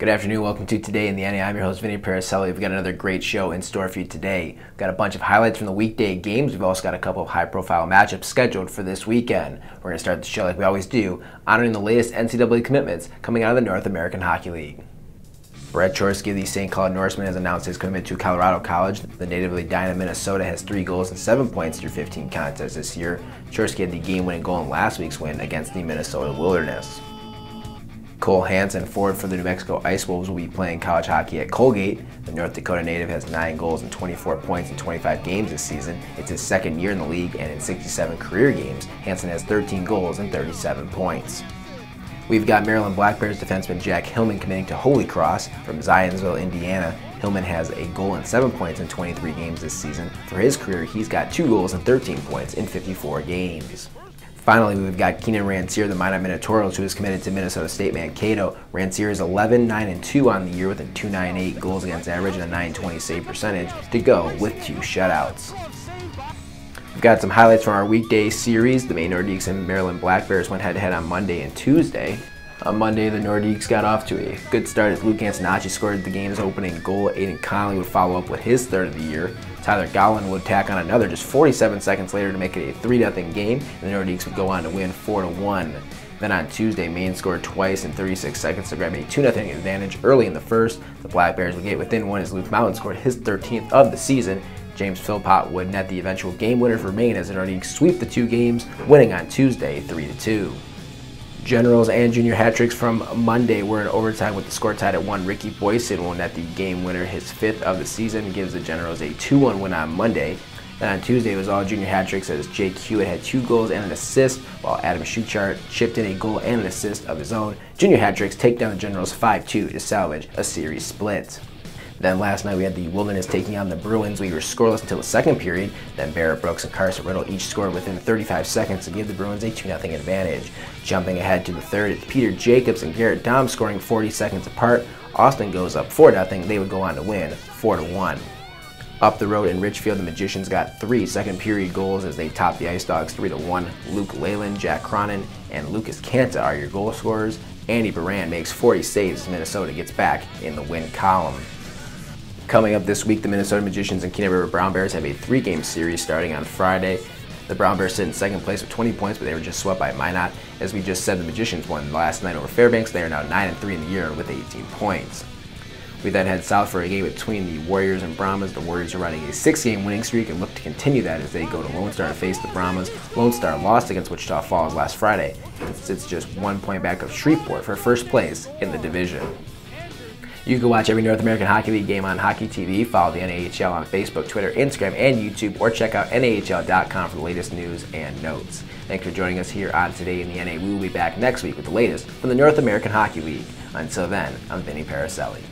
Good afternoon, welcome to Today in the NA. I'm your host, Vinny Paracelli. We've got another great show in store for you today. We've got a bunch of highlights from the weekday games. We've also got a couple of high-profile matchups scheduled for this weekend. We're going to start the show like we always do, honoring the latest NCAA commitments coming out of the North American Hockey League. Brett Chorsky of the St. Cloud Norsemen has announced his commitment to Colorado College. The native of Edina, Minnesota has 3 goals and 7 points through 15 contests this year. Chorsky had the game-winning goal in last week's win against the Minnesota Wilderness. Cole Hansen, forward for the New Mexico Ice Wolves, will be playing college hockey at Colgate. The North Dakota native has 9 goals and 24 points in 25 games this season. It's his second year in the league, and in 67 career games, Hansen has 13 goals and 37 points. We've got Maryland Black Bears defenseman Jack Hillman committing to Holy Cross from Zionsville, Indiana. Hillman has a goal and 7 points in 23 games this season. For his career, he's got 2 goals and 13 points in 54 games. Finally, we've got Keenan Rancier, the Minot Minotaurals, who is committed to Minnesota State Mankato. Rancier is 11-9-2 on the year with a .298 goals against average and a .920 save percentage to go with 2 shutouts. We've got some highlights from our weekday series. The Maine Nordiques and Maryland Black Bears went head-to-head on Monday and Tuesday. On Monday, the Nordiques got off to a good start as Luke Antonacci scored the game's opening goal. Aiden Connolly would follow up with his third of the year. Tyler Gowan would tack on another just 47 seconds later to make it a 3-0 game, and the Nordiques would go on to win 4-1. Then on Tuesday, Maine scored twice in 36 seconds to grab a 2-0 advantage early in the first. The Black Bears would get within one as Luke Mountain scored his 13th of the season. James Philpott would net the eventual game winner for Maine as the Nordiques sweep the 2 games, winning on Tuesday 3-2. Generals and junior hat tricks from Monday were in overtime with the score tied at 1. Ricky Boyson will net the game winner, his 5th of the season, gives the Generals a 2-1 win on Monday. Then on Tuesday it was all junior hat tricks as Jake Hewitt had 2 goals and an assist, while Adam Schuchart chipped in a goal and an assist of his own. Junior hat tricks take down the Generals 5-2 to salvage a series split. Then last night we had the Wilderness taking on the Bruins. We were scoreless until the second period. Then Barrett Brooks and Carson Riddle each scored within 35 seconds to give the Bruins a 2-0 advantage. Jumping ahead to the third, it's Peter Jacobs and Garrett Dom scoring 40 seconds apart. Austin goes up 4-0. They would go on to win 4-1. Up the road in Richfield, the Magicians got 3 second-period goals as they topped the Ice Dogs 3-1. Luke Leyland, Jack Cronin, and Lucas Canta are your goal scorers. Andy Baran makes 40 saves as Minnesota gets back in the win column. Coming up this week, the Minnesota Magicians and Kenai River Brown Bears have a 3-game series starting on Friday. The Brown Bears sit in second place with 20 points, but they were just swept by Minot. As we just said, the Magicians won last night over Fairbanks. They are now 9-3 in the year with 18 points. We then head south for a game between the Warriors and Brahmas. The Warriors are running a 6-game winning streak and look to continue that as they go to Lone Star to face the Brahmas. Lone Star lost against Wichita Falls last Friday and sits just 1 point back of Shreveport for first place in the division. You can watch every North American Hockey League game on Hockey TV, follow the NAHL on Facebook, Twitter, Instagram, and YouTube, or check out NAHL.com for the latest news and notes. Thanks for joining us here on Today in the NA. We will be back next week with the latest from the North American Hockey League. Until then, I'm Vinny Paracelli.